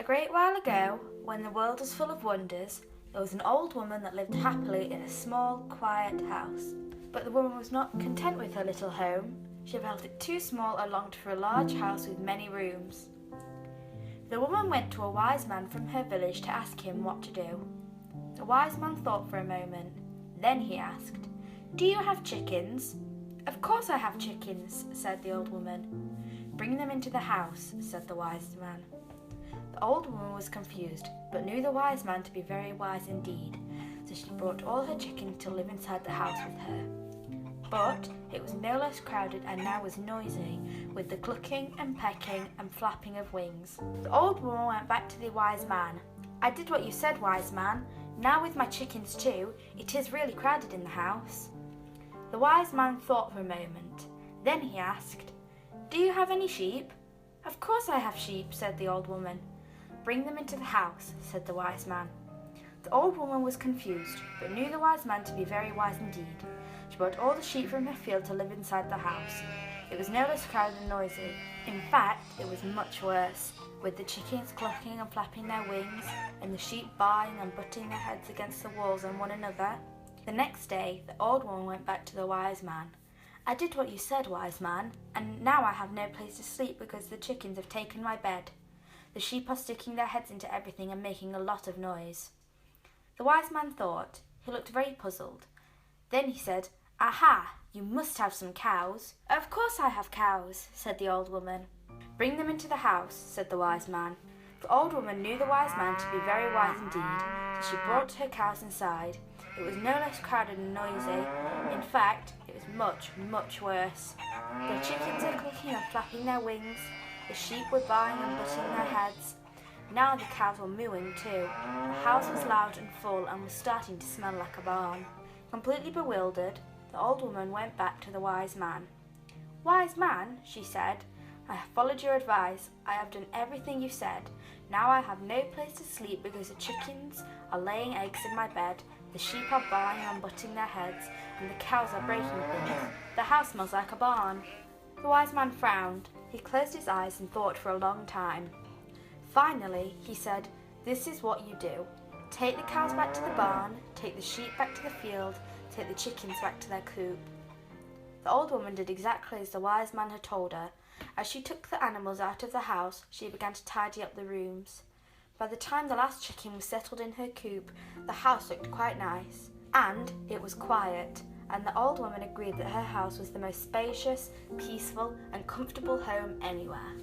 A great while ago, when the world was full of wonders, there was an old woman that lived happily in a small, quiet house. But the woman was not content with her little home. She felt it too small and longed for a large house with many rooms. The woman went to a wise man from her village to ask him what to do. The wise man thought for a moment. Then he asked, "Do you have chickens?" "Of course I have chickens," said the old woman. "Bring them into the house," said the wise man. The old woman was confused, but knew the wise man to be very wise indeed, so she brought all her chickens to live inside the house with her. But it was no less crowded and now was noisy, with the clucking and pecking and flapping of wings. The old woman went back to the wise man. "I did what you said, wise man. Now with my chickens too, it is really crowded in the house." The wise man thought for a moment. Then he asked, "Do you have any sheep?" "Of course I have sheep," said the old woman. "Bring them into the house," said the wise man. The old woman was confused, but knew the wise man to be very wise indeed. She brought all the sheep from her field to live inside the house. It was no less crowded and noisy. In fact, it was much worse, with the chickens clucking and flapping their wings, and the sheep baaing and butting their heads against the walls and one another. The next day, the old woman went back to the wise man. "I did what you said, wise man, and now I have no place to sleep because the chickens have taken my bed. The sheep are sticking their heads into everything and making a lot of noise." The wise man thought. He looked very puzzled. Then he said, "Aha! You must have some cows." "Of course I have cows," said the old woman. "Bring them into the house," said the wise man. The old woman knew the wise man to be very wise indeed, so she brought her cows inside. It was no less crowded and noisy. In fact, it was much, much worse. The chickens were clucking and flapping their wings. The sheep were baaing and butting their heads. Now the cows were mooing too. The house was loud and full and was starting to smell like a barn. Completely bewildered, the old woman went back to the wise man. "Wise man," she said, "I have followed your advice. I have done everything you said. Now I have no place to sleep because the chickens are laying eggs in my bed, the sheep are baaing and butting their heads, and the cows are breaking things. The house smells like a barn." The wise man frowned. He closed his eyes and thought for a long time. Finally, he said, "This is what you do. Take the cows back to the barn, take the sheep back to the field, take the chickens back to their coop." The old woman did exactly as the wise man had told her. As she took the animals out of the house, she began to tidy up the rooms. By the time the last chicken was settled in her coop, the house looked quite nice, and it was quiet, and the old woman agreed that her house was the most spacious, peaceful, and comfortable home anywhere.